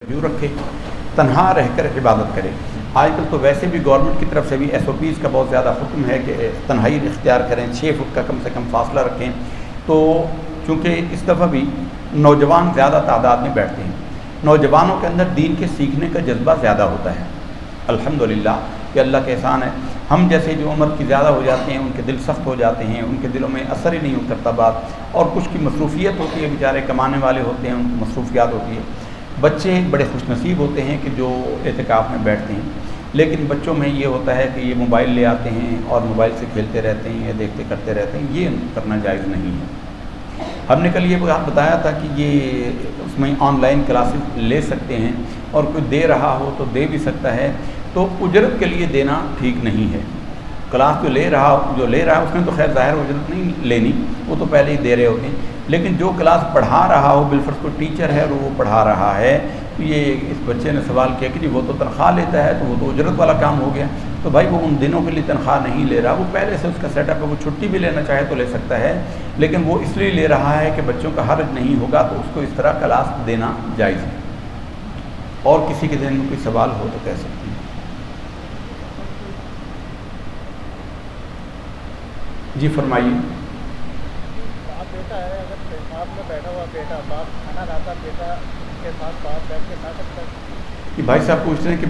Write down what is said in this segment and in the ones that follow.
رجوع رکھے، تنہا رہ کر عبادت کرے۔ آج کل تو ویسے بھی گورنمنٹ کی طرف سے بھی SOPs کا بہت زیادہ حکم ہے کہ تنہائی اختیار کریں، 6 فٹ کا کم سے کم فاصلہ رکھیں۔ تو چونکہ اس دفعہ بھی نوجوان زیادہ تعداد میں بیٹھتے ہیں، نوجوانوں کے اندر دین کے سیکھنے کا جذبہ زیادہ ہوتا ہے۔ الحمدللہ کہ اللہ کے احسان ہے، ہم جیسے جو عمر کی زیادہ ہو جاتے ہیں ان کے دل سخت ہو جاتے ہیں، ان کے دلوں میں اثر ہی نہیں کرتا بات، اور کچھ کی مصروفیت ہوتی ہے، بیچارے کمانے والے ہوتے ہیں، ان کی مصروفیات ہوتی ہے۔ بچے بڑے خوش نصیب ہوتے ہیں کہ جو اعتکاف میں بیٹھتے ہیں، لیکن بچوں میں یہ ہوتا ہے کہ یہ موبائل لے آتے ہیں اور موبائل سے کھیلتے رہتے ہیں یا دیکھتے کرتے رہتے ہیں، یہ کرنا جائز نہیں ہے۔ ہم نے کل یہ بتایا تھا کہ یہ اس میں آن لائن کلاسز لے سکتے ہیں، اور کوئی دے رہا ہو تو دے بھی سکتا ہے، تو اجرت کے لیے دینا ٹھیک نہیں ہے۔ کلاس جو لے رہا ہے اس میں تو خیر ظاہر اجرت نہیں لینی، وہ تو پہلے ہی دے رہے ہوتے ہیں، لیکن جو کلاس پڑھا رہا ہو، بالفرض کو ٹیچر ہے اور وہ پڑھا رہا ہے، تو یہ اس بچے نے سوال کیا کہ جی وہ تو تنخواہ لیتا ہے، تو وہ تو اجرت والا کام ہو گیا، تو بھائی وہ ان دنوں کے لیے تنخواہ نہیں لے رہا، وہ پہلے سے اس کا سیٹ اپ ہے، وہ چھٹی بھی لینا چاہے تو لے سکتا ہے، لیکن وہ اس لیے لے رہا ہے کہ بچوں کا حرج نہیں ہوگا، تو اس کو اس طرح کلاس دینا جائز ہے۔ اور کسی کے ذہن میں کوئی سوال ہو تو کہہ سکتے ہیں۔ جی فرمائیے۔ باپ بیٹا ہے، اگر پیشاب میں بیٹھا ہوا بیٹا، باپ کھانا کھاتا، بیٹا کے ساتھ بیٹھ کے کھا سکتا ہے؟ کہ بھائی صاحب پوچھتے ہیں کہ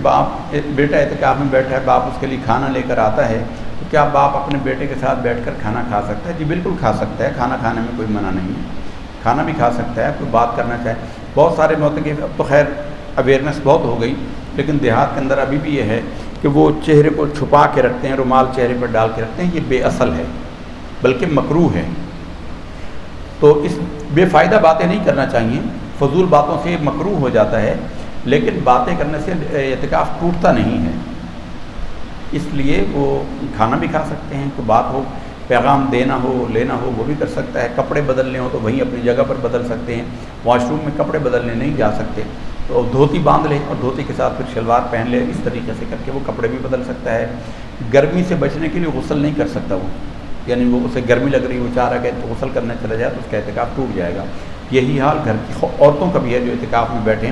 بیٹا اعتکاف میں بیٹھا ہے، باپ اس کے لیے کھانا لے کر آتا ہے، تو کیا باپ اپنے بیٹے کے ساتھ بیٹھ کر کھانا کھا سکتا ہے؟ جی بالکل کھا سکتا ہے، کھانا کھانے میں کوئی منع نہیں ہے، کھانا بھی کھا سکتا ہے، کوئی بات کرنا چاہے۔ بہت سارے معتکف، اب تو خیر اویئرنیس بہت ہو گئی، لیکن دیہات کے اندر ابھی بھی یہ ہے کہ وہ چہرے کو چھپا کے رکھتے ہیں، رومال چہرے پر ڈال کے رکھتے ہیں، یہ بے اصل ہے، بلکہ مکروہ ہے۔ تو اس بے فائدہ باتیں نہیں کرنا چاہیے، فضول باتوں سے مکروہ ہو جاتا ہے، لیکن باتیں کرنے سے اعتکاف ٹوٹتا نہیں ہے۔ اس لیے وہ کھانا بھی کھا سکتے ہیں، کوئی بات ہو، پیغام دینا ہو لینا ہو وہ بھی کر سکتا ہے، کپڑے بدلنے ہو تو وہیں اپنی جگہ پر بدل سکتے ہیں، واش روم میں کپڑے بدلنے نہیں جا سکتے تو دھوتی باندھ لے اور دھوتی کے ساتھ پھر شلوار پہن لے، اس طریقے سے کر کے وہ کپڑے بھی بدل سکتا ہے۔ گرمی سے بچنے کے لیے غسل نہیں کر سکتا وہ، یعنی وہ اسے گرمی لگ رہی ہے، وہ چاہ رہا ہے کہ غسل کرنے چلا جائے تو اس کا اعتکاف ٹوٹ جائے گا۔ یہی حال گھر کی عورتوں کا بھی ہے جو اعتکاف میں بیٹھیں،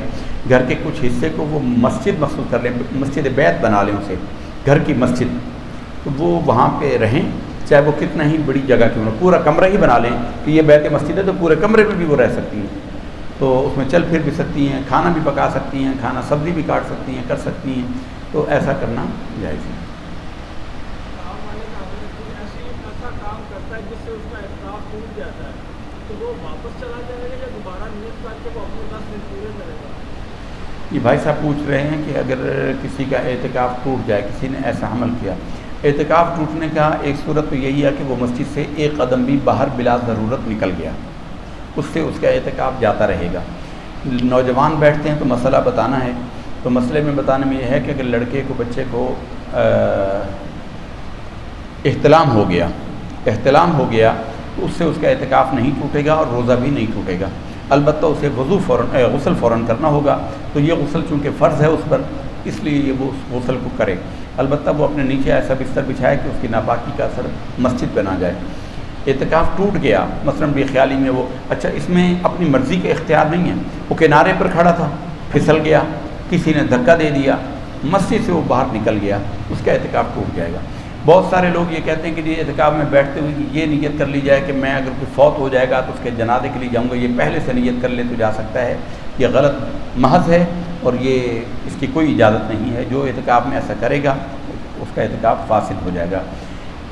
گھر کے کچھ حصے کو وہ مسجد مخصوص کر لیں، مسجد بیت بنا لیں اسے، گھر کی مسجد، تو وہ وہاں پہ رہیں، چاہے وہ کتنا ہی بڑی جگہ کیوں نہ، پورا کمرہ ہی بنا لیں کہ یہ بیت مسجد ہے، تو پورے کمرے میں بھی وہ رہ سکتی ہیں، تو اس میں چل پھر بھی سکتی ہیں، کھانا بھی پکا سکتی ہیں، کھانا سبزی بھی کاٹ سکتی ہیں، کر سکتی ہیں، تو ایسا کرنا جائز ہے۔ یہ بھائی صاحب پوچھ رہے ہیں کہ اگر کسی کا اعتکاف ٹوٹ جائے، کسی نے ایسا عمل کیا، اعتکاف ٹوٹنے کا ایک صورت تو یہی ہے کہ وہ مسجد سے ایک قدم بھی باہر بلا ضرورت نکل گیا، اس سے اس کا اعتکاف جاتا رہے گا۔ نوجوان بیٹھتے ہیں تو مسئلہ بتانا ہے، تو مسئلے میں بتانے میں یہ ہے کہ اگر لڑکے کو بچے کو احتلام ہو گیا تو اس سے اس کا اعتکاف نہیں ٹوٹے گا اور روزہ بھی نہیں ٹوٹے گا، البتہ اسے غسل فوراً کرنا ہوگا، تو یہ غسل چونکہ فرض ہے اس پر، اس لیے یہ وہ غسل کو کرے، البتہ وہ اپنے نیچے ایسا بستر بچھائے کہ اس کی ناپاکی کا اثر مسجد پہ نہ جائے۔ اعتکاف ٹوٹ گیا مثلاً بے خیالی میں، وہ اچھا اس میں اپنی مرضی کے اختیار نہیں ہے، وہ کنارے پر کھڑا تھا، پھسل گیا، کسی نے دھکا دے دیا، مسجد سے وہ باہر نکل گیا، اس کا اعتکاف ٹوٹ جائے گا۔ بہت سارے لوگ یہ کہتے ہیں کہ یہ اعتکاف میں بیٹھتے ہوئے یہ نیت کر لی جائے کہ میں اگر کوئی فوت ہو جائے گا تو اس کے جنازے کے لیے جاؤں گا، یہ پہلے سے نیت کر لے تو جا سکتا ہے، یہ غلط محض ہے، اور یہ اس کی کوئی اجازت نہیں ہے۔ جو اعتکاف میں ایسا کرے گا اس کا اعتکاف فاسد ہو جائے گا۔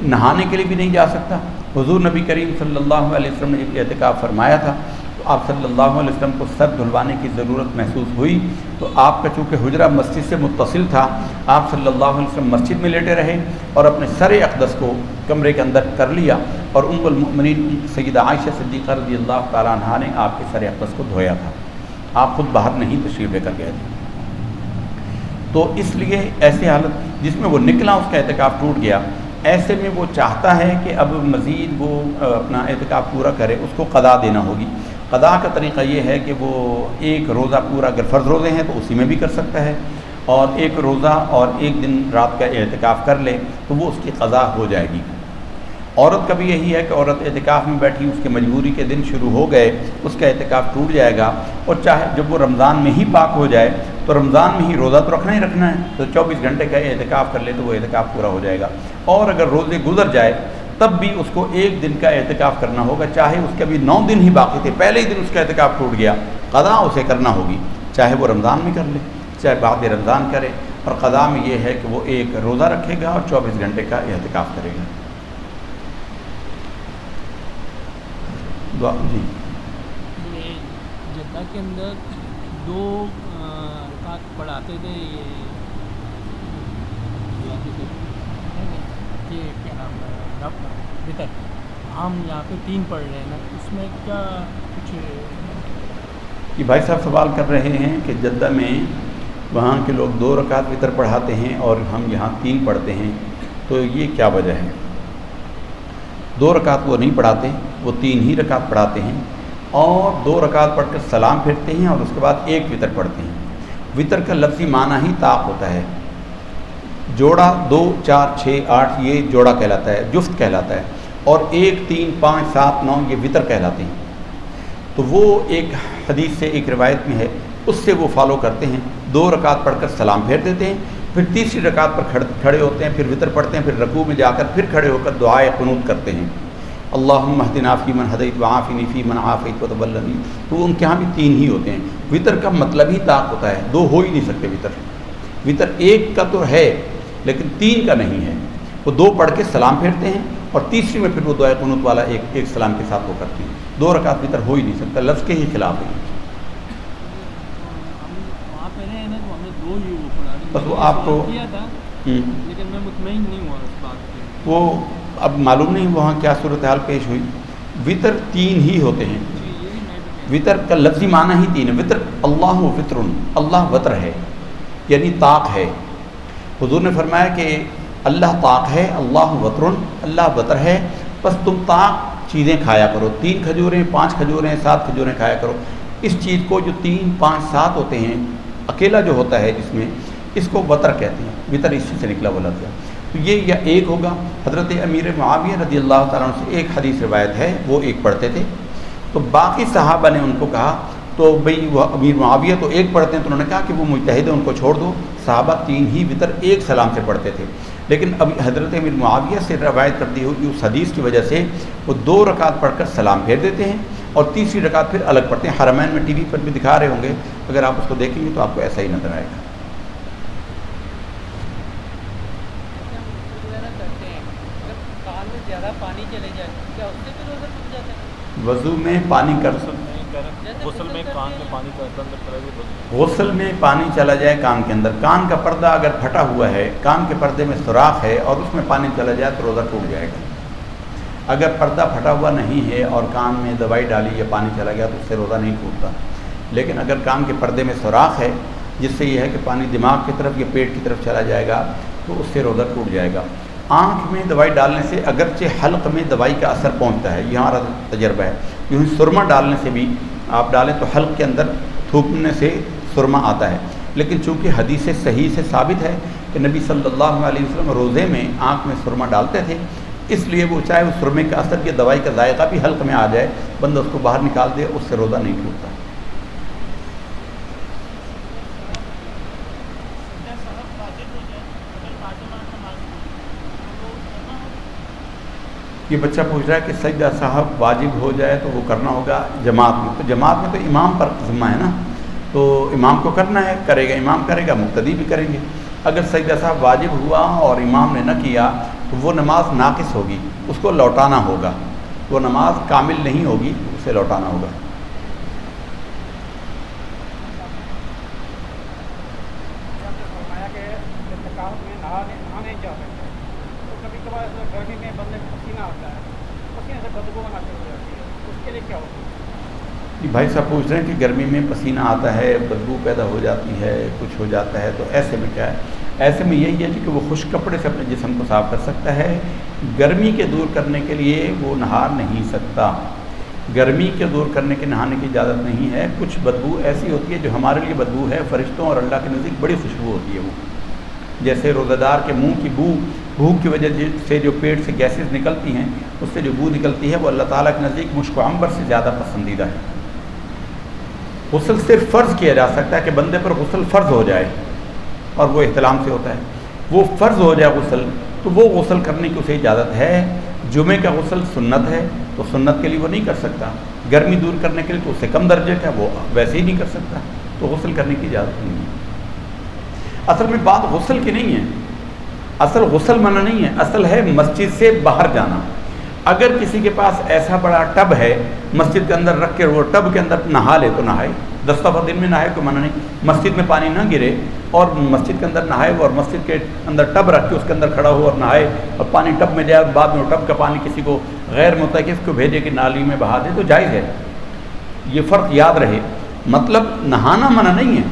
نہانے کے لیے بھی نہیں جا سکتا۔ حضور نبی کریم صلی اللہ علیہ وسلم نے ایک اعتکاف فرمایا تھا، تو آپ صلی اللہ علیہ وسلم کو سر دھلوانے کی ضرورت محسوس ہوئی، تو آپ کا چونکہ حجرہ مسجد سے متصل تھا، آپ صلی اللہ علیہ وسلم مسجد میں لیٹے رہے اور اپنے سر اقدس کو کمرے کے اندر کر لیا، اور ام المؤمنین سیدہ عائشہ صدیقہ رضی اللہ تعالیٰ عنہا نے آپ کے سر اقدس کو دھویا تھا، آپ خود باہر نہیں تشریف لے کر گئے تھے۔ تو اس لیے ایسی حالت جس میں وہ نکلا اس کا اعتکاف ٹوٹ گیا، ایسے میں وہ چاہتا ہے کہ اب مزید وہ اپنا اعتکاف پورا کرے، اس کو قضا دینا ہوگی۔ قضا کا طریقہ یہ ہے کہ وہ ایک روزہ پورا، اگر فرض روزے ہیں تو اسی میں بھی کر سکتا ہے، اور ایک روزہ اور ایک دن رات کا اعتکاف کر لے تو وہ اس کی قضا ہو جائے گی۔ عورت کا بھی یہی ہے کہ عورت اعتکاف میں بیٹھی، اس کے مجبوری کے دن شروع ہو گئے، اس کا اعتکاف ٹوٹ جائے گا، اور چاہے جب وہ رمضان میں ہی پاک ہو جائے تو رمضان میں ہی روزہ تو رکھنا ہی رکھنا ہے، تو 24 گھنٹے کا اعتکاف کر لے تو وہ اعتکاف پورا ہو جائے گا۔ اور اگر روزے گزر جائے تب بھی اس کو 1 دن کا اعتکاف کرنا ہوگا، چاہے اس کے ابھی 9 دن ہی باقی تھے، پہلے ہی دن اس کا اعتکاف ٹوٹ گیا، قضا اسے کرنا ہوگی، چاہے وہ رمضان میں کر لے چاہے بعد رمضان کرے، اور قضا میں یہ ہے کہ وہ 1 روزہ رکھے گا اور 24 گھنٹے کا اعتکاف کرے گا۔ جی یہ جدہ کے اندر 2 رکعت پڑھاتے تھے، یہ کیا نام ہے وطر، ہم یہاں پہ 3 پڑھ رہے ہیں نا، اس میں کیا کچھ؟ یہ بھائی صاحب سوال کر رہے ہیں کہ جدہ میں وہاں کے لوگ 2 رکعت وطر پڑھاتے ہیں اور ہم یہاں 3 پڑھتے ہیں، تو یہ کیا وجہ ہے؟ 2 رکعت وہ نہیں پڑھاتے، وہ 3 ہی رکعت پڑھاتے ہیں، اور 2 رکعت پڑھ کر سلام پھیرتے ہیں اور اس کے بعد 1 وطر پڑھتے ہیں۔ وطر کا لفظی معنی ہی طاق ہوتا ہے، جوڑا 2 4 6 8 یہ جوڑا کہلاتا ہے، جفت کہلاتا ہے، اور 1 3 5 7 9 یہ وطر کہلاتے ہیں۔ تو وہ ایک حدیث سے، ایک روایت میں ہے، اس سے وہ فالو کرتے ہیں، 2 رکعت پڑھ کر سلام پھیر دیتے ہیں، پھر تیسری رکعت پر کھڑے ہوتے ہیں، پھر وطر پڑھتے ہیں، پھر رکوع میں جا کر پھر کھڑے ہو کر دعائے قنوت کرتے ہیں، اللہم اہدنا فیمن ہدیت وعافنی فیمن عافیت وتولنی۔ تو ان کے ہاں بھی 3 ہی ہوتے ہیں۔ وطر کا مطلب ہی طاق ہوتا ہے، 2 ہو ہی نہیں سکتے وطر 1 کا تو ہے لیکن 3 کا نہیں ہے۔ وہ 2 پڑھ کے سلام پھیرتے ہیں اور تیسری میں پھر وہ دعائے قنوت والا ایک سلام کے ساتھ وہ کرتے ہیں۔ 2 رکعت وطر ہو ہی نہیں سکتا، لفظ کے ہی خلاف ہے۔ وہاں پہ رہے نا تو ہمیں 2 ہی وہ پڑھا، بس وہ آپ کو کیا تھا لیکن میں مطمئن نہیں ہوا اس بات پہ۔ وہ اب معلوم نہیں وہاں کیا صورتحال پیش ہوئی۔ وطر 3 ہی ہوتے ہیں، وطر کا لفظی معنی ہی 3 ہے۔ وطر اللہ وطر، اللہ وطر ہے یعنی طاق ہے۔ حضور نے فرمایا کہ اللہ طاق ہے، اللہ وطر، اللہ وطر ہے، بس تم طاق چیزیں کھایا کرو، 3 کھجوریں 5 کھجوریں 7 کھجوریں کھایا کرو۔ اس چیز کو جو 3 5 7 ہوتے ہیں، اکیلا جو ہوتا ہے جس میں، اس کو وطر کہتے ہیں۔ وطر اسی سے نکلا وہ لفظ ہے۔ تو یہ یا 1 ہوگا۔ حضرت امیر معاویہ رضی اللہ تعالیٰ عنہ سے ایک حدیث روایت ہے، وہ 1 پڑھتے تھے، تو باقی صحابہ نے ان کو کہا، تو بھئی وہ امیر معاویہ تو 1 پڑھتے ہیں، تو انہوں نے کہا کہ وہ مجتہد ہے، ان کو چھوڑ دو۔ صحابہ 3 ہی وطر 1 سلام سے پڑھتے تھے، لیکن اب حضرت امیر معاویہ سے روایت کر دی ہوئی اس حدیث کی وجہ سے وہ 2 رکعت پڑھ کر سلام پھیر دیتے ہیں اور تیسری رکعت پھر الگ پڑھتے ہیں۔ حرمین میں ٹی وی پر بھی دکھا رہے ہوں گے، اگر آپ اس کو دیکھیں گے تو آپ کو ایسا ہی نظر آئے گا۔ پانی چلے جائے کیا اس سے بھی روزہ ٹوٹ جاتا ہے؟ وضو میں پانی غسل میں کان میں پانی کا اندر چلا جائے، غسل میں پانی چلا جائے کان کے اندر، کان کا پردہ اگر پھٹا ہوا ہے، کان کے پردے میں سوراخ ہے اور اس میں پانی چلا جائے تو روزہ ٹوٹ جائے گا۔ اگر پردہ پھٹا ہوا نہیں ہے اور کان میں دوائی ڈالی یا پانی چلا گیا تو اس سے روزہ نہیں ٹوٹتا، لیکن اگر کان کے پردے میں سوراخ ہے جس سے یہ ہے کہ پانی دماغ کی طرف یا پیٹ کی طرف چلا جائے گا تو اس سے روزہ ٹوٹ جائے گا۔ آنکھ میں دوائی ڈالنے سے اگرچہ حلق میں دوائی کا اثر پہنچتا ہے، یہ ہمارا تجربہ ہے، یوں ہی سرما ڈالنے سے بھی آپ ڈالیں تو حلق کے اندر تھوکنے سے سرما آتا ہے، لیکن چونکہ حدیث صحیح سے ثابت ہے کہ نبی صلی اللہ علیہ وسلم روزے میں آنکھ میں سرما ڈالتے تھے، اس لیے وہ چاہے اس سرمے کا اثر یا دوائی کا ذائقہ بھی حلق میں آ جائے، بندہ اس کو باہر نکال دے، اس سے روزہ نہیں ٹوٹتا۔ یہ بچہ پوچھ رہا ہے کہ سجدہ صاحب واجب ہو جائے تو وہ کرنا ہوگا جماعت میں، تو جماعت میں تو امام پر ذمہ ہے نا، تو امام کو کرنا ہے، کرے گا امام کرے گا، مقتدی بھی کریں گے۔ اگر سجدہ صاحب واجب ہوا اور امام نے نہ کیا تو وہ نماز ناقص ہوگی، اس کو لوٹانا ہوگا، وہ نماز کامل نہیں ہوگی، اسے لوٹانا ہوگا۔ بھائی صاحب پوچھ رہے ہیں کہ گرمی میں پسینہ آتا ہے، بدبو پیدا ہو جاتی ہے، کچھ ہو جاتا ہے، تو ایسے میں کیا ہے؟ ایسے میں یہی ہے کہ وہ خشک کپڑے سے اپنے جسم کو صاف کر سکتا ہے۔ گرمی کے دور کرنے کے لیے وہ نہا نہیں سکتا، گرمی کے دور کرنے کے نہانے کی اجازت نہیں ہے۔ کچھ بدبو ایسی ہوتی ہے جو ہمارے لیے بدبو ہے، فرشتوں اور اللہ کے نزدیک بڑی خوشبو ہوتی ہے وہ، جیسے روزہ دار کے منہ کی بھوک کی وجہ سے جو پیٹ سے گیسز نکلتی ہیں، اس سے جو بو نکلتی ہے وہ اللہ تعالیٰ کے نزدیک مشک و عنبر سے زیادہ پسندیدہ ہے۔ غسل صرف فرض کیا جا سکتا ہے کہ بندے پر غسل فرض ہو جائے، اور وہ احتلام سے ہوتا ہے، وہ فرض ہو جائے غسل، تو وہ غسل کرنے کی اسے اجازت ہے۔ جمعے کا غسل سنت ہے تو سنت کے لیے وہ نہیں کر سکتا، گرمی دور کرنے کے لیے تو اس سے کم درجے کا وہ ویسے ہی نہیں کر سکتا، تو غسل کرنے کی اجازت نہیں ہے۔ اصل میں بات غسل کی نہیں ہے، اصل غسل منع نہیں ہے، اصل ہے مسجد سے باہر جانا۔ اگر کسی کے پاس ایسا بڑا ٹب ہے مسجد کے اندر رکھ کے وہ ٹب کے اندر نہا لے تو نہائے، 10 دفعہ دن میں نہائے کوئی منع نہیں، مسجد میں پانی نہ گرے اور مسجد کے اندر نہائے، اور مسجد کے اندر ٹب رکھ کے اس کے اندر کھڑا ہو اور نہائے، اور پانی ٹب میں جائے اور بعد میں وہ ٹب کا پانی کسی کو غیر متعلق کو بھیجے کہ نالی میں بہا دے تو جائز ہے۔ یہ فرق یاد رہے، مطلب نہانا منع نہیں ہے،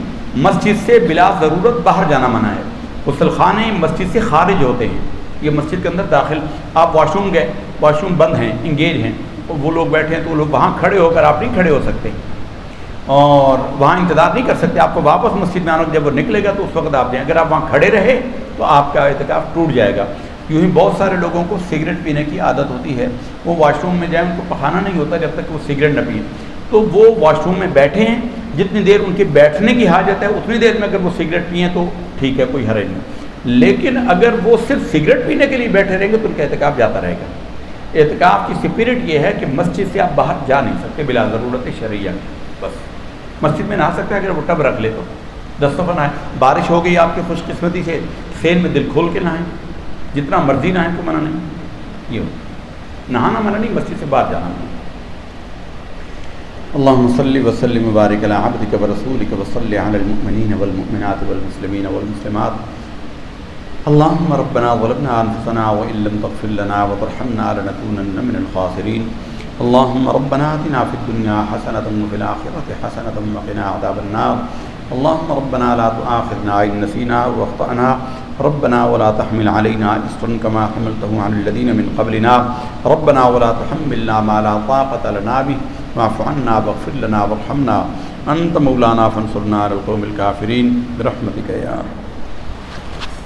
مسجد سے بلا ضرورت باہر جانا منع ہے۔ غسل خانے مسجد سے خارج ہوتے ہیں، یہ مسجد کے اندر داخل، آپ واش روم گئے، واش روم بند ہیں، انگیج ہیں، اور وہ لوگ بیٹھے ہیں تو وہ لوگ وہاں کھڑے ہو کر آپ نہیں کھڑے ہو سکتے اور وہاں انتظار نہیں کر سکتے، آپ کو واپس مسجد میں آنا، جب وہ نکلے گا تو اس وقت آپ جائیں، اگر آپ وہاں کھڑے رہے تو آپ کا اعتکاف ٹوٹ جائے گا۔ یوں ہی بہت سارے لوگوں کو سگریٹ پینے کی عادت ہوتی ہے، وہ واش روم میں جائیں، ان کو پخانا نہیں ہوتا جب تک کہ وہ سگریٹ نہ پئیں، تو وہ واش روم میں بیٹھے ہیں، جتنی دیر ان کے بیٹھنے کی حاجت ہے اتنی دیر میں اگر وہ سگریٹ پئیں تو ٹھیک ہے، کوئی حرج نہیں، لیکن اگر وہ صرف سگریٹ پینے کے لیے بیٹھے رہیں گے تو ان کا اعتکاف جاتا رہے گا۔ اعتکاف کی اسپرٹ یہ ہے کہ مسجد سے آپ باہر جا نہیں سکتے بلا ضرورت شرعیہ، بس مسجد میں نہا سکتے ہیں، اگر وہ ٹب رکھ لے تو 10 دفعہ نہائیں، بارش ہو گئی آپ کی خوش قسمتی سے، سین میں دل کھول کے نہائیں، جتنا مرضی نہائیں کو منع نہیں، یہ نہانا منع نہیں، مسجد سے باہر جانا نہیں۔ اللہم صلی وسلم وبارک علی عبدک ورسولک وصلی علی المؤمنین والمؤمنات والمسلمین والمسلمات۔ اللہم ربنا ظلمنا انفسنا وإن لم تغفر لنا وترحمنا لنکونن من الخاسرین۔ اللہم ربنا آتنا فی الدنیا حسنۃ وفی الآخرۃ حسنۃ وقنا عذاب النار۔ اللہم ربنا لا تؤاخذنا ان نسینا واخطأنا، ربنا ولا تحمل علينا إصرا كما حملته على الذين من قبلنا، ربنا ولا تحملنا ما لا طاقة لنا به، واعف عنا واغفر لنا وارحمنا، أنت مولانا فانصرنا على القوم الكافرين برحمتك يا رب۔